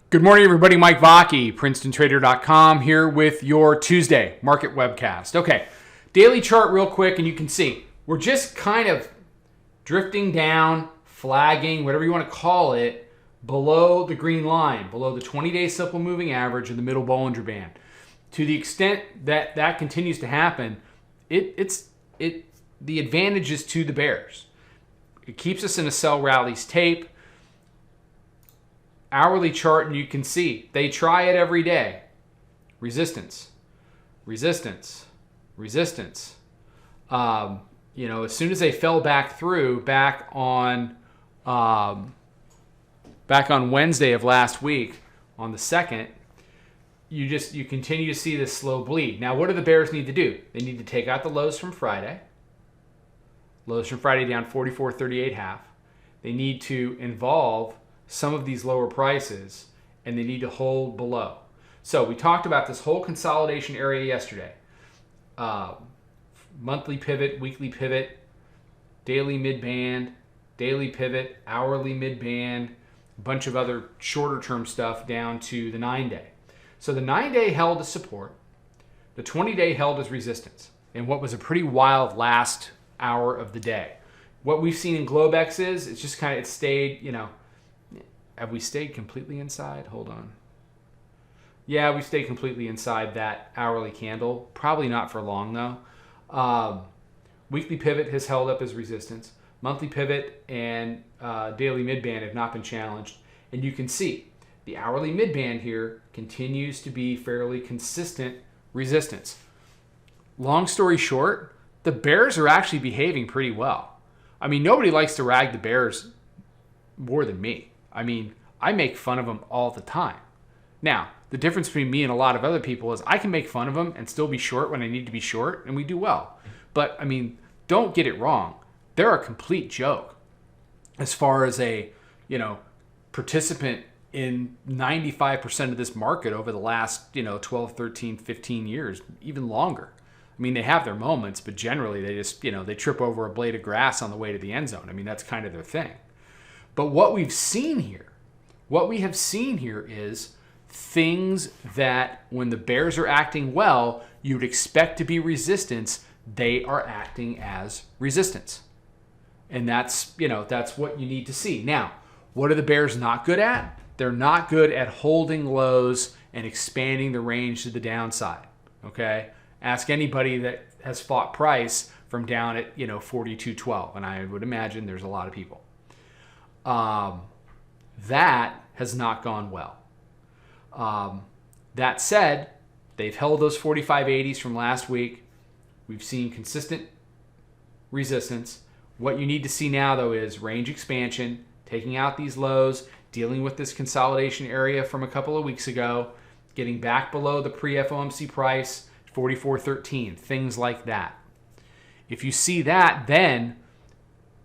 Good morning, everybody. Mike Vacchi, Princetontrader.com, here with your Tuesday market webcast. Okay, daily chart real quick, and you can see we're just kind of drifting down, flagging, whatever you want to call it, below the green line, below the 20-day simple moving average in the middle Bollinger Band. To the extent that that continues to happen, the advantage is to the bears. It keeps us in a sell rallies tape. Hourly chart, and you can see they try it every day. Resistance, resistance, resistance. As soon as they fell back through back on Wednesday of last week, on the 2nd, you continue to see this slow bleed. Now, what do the bears need to do? They need to take out the lows from Friday. Lows from Friday down 44.38.5. They need to involve some of these lower prices, and they need to hold below. So we talked about this whole consolidation area yesterday. Monthly pivot, weekly pivot, daily midband, daily pivot, hourly midband, a bunch of other shorter term stuff down to the 9-day. So the 9-day held as support. The 20-day held as resistance in what was a pretty wild last hour of the day. What we've seen in Globex is it's just it stayed, Have we stayed completely inside? Hold on. Yeah, we stayed completely inside that hourly candle. Probably not for long, though. Weekly pivot has held up as resistance. Monthly pivot and daily midband have not been challenged. And you can see the hourly midband here continues to be fairly consistent resistance. Long story short, the bears are actually behaving pretty well. I mean, nobody likes to rag the bears more than me. I mean, I make fun of them all the time. Now, the difference between me and a lot of other people is I can make fun of them and still be short when I need to be short, and we do well. But, I mean, don't get it wrong. They're a complete joke as far as a, participant in 95% of this market over the last, 12, 13, 15 years, even longer. I mean, they have their moments, but generally they just, they trip over a blade of grass on the way to the end zone. I mean, that's kind of their thing. But what we have seen here is things that when the bears are acting well, you'd expect to be resistance, they are acting as resistance. And that's what you need to see. Now, what are the bears not good at? They're not good at holding lows and expanding the range to the downside. Okay? Ask anybody that has fought price from down at, 42.12, and I would imagine there's a lot of people. That has not gone well. That said, they've held those 45.80s from last week. We've seen consistent resistance. What you need to see now, though, is range expansion, taking out these lows, dealing with this consolidation area from a couple of weeks ago, getting back below the pre-FOMC price, 44.13, things like that. If you see that, then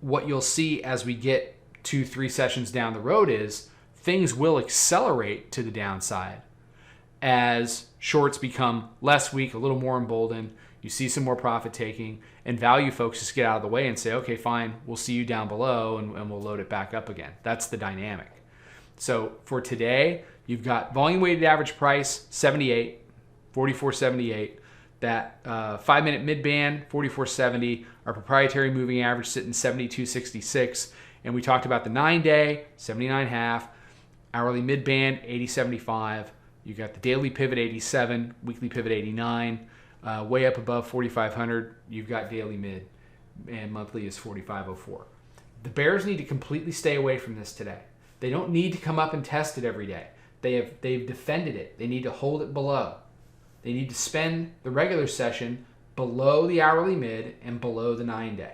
what you'll see as we get 2-3 sessions down the road is things will accelerate to the downside as shorts become less weak, a little more emboldened. You see some more profit taking, and value folks just get out of the way and say, okay, fine, we'll see you down below and we'll load it back up again. That's the dynamic. So for today, you've got volume weighted average price 78, 44.78. That 5-minute midband 44.70. Our proprietary moving average sitting 72.66. And we talked about the 9-day, 79.5, hourly midband, 80.75. You got the daily pivot, 87, weekly pivot, 89. Way up above 4,500, you've got daily mid, and monthly is 45.04. The bears need to completely stay away from this today. They don't need to come up and test it every day. They've defended it. They need to hold it below. They need to spend the regular session below the hourly mid and below the 9-day.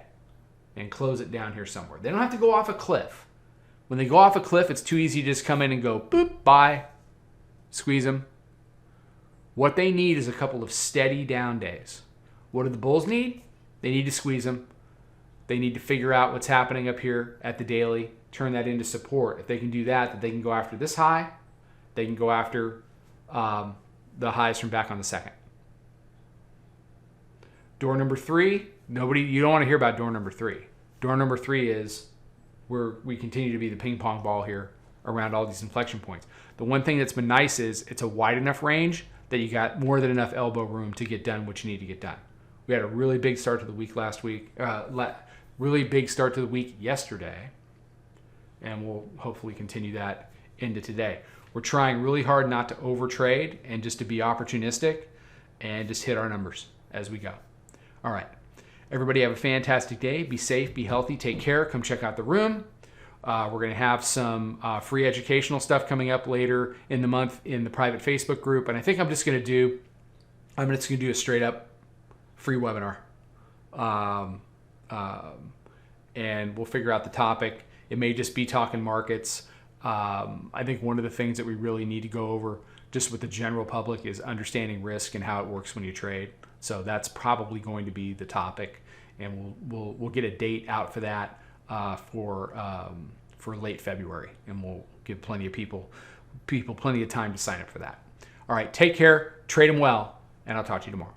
And close it down here somewhere. They don't have to go off a cliff. When they go off a cliff, it's too easy to just come in and go, boop, buy, squeeze them. What they need is a couple of steady down days. What do the bulls need? They need to squeeze them. They need to figure out what's happening up here at the daily, turn that into support. If they can do that, then they can go after this high. They can go after the highs from back on the 2nd. Door number 3, you don't want to hear about door number 3. Door number 3 is we continue to be the ping pong ball here around all these inflection points. The one thing that's been nice is it's a wide enough range that you got more than enough elbow room to get done what you need to get done. We had a really big start to the week last week, really big start to the week yesterday, and we'll hopefully continue that into today. We're trying really hard not to overtrade and just to be opportunistic and just hit our numbers as we go. All right. Everybody have a fantastic day. Be safe, be healthy, take care. Come check out the room. We're going to have some free educational stuff coming up later in the month in the private Facebook group. And I think I'm just going to do a straight up free webinar. And we'll figure out the topic. It may just be talking markets. I think one of the things that we really need to go over just with the general public is understanding risk and how it works when you trade. So that's probably going to be the topic, and we'll get a date out for that for late February, and we'll give plenty of people plenty of time to sign up for that. All right, take care, trade them well, and I'll talk to you tomorrow.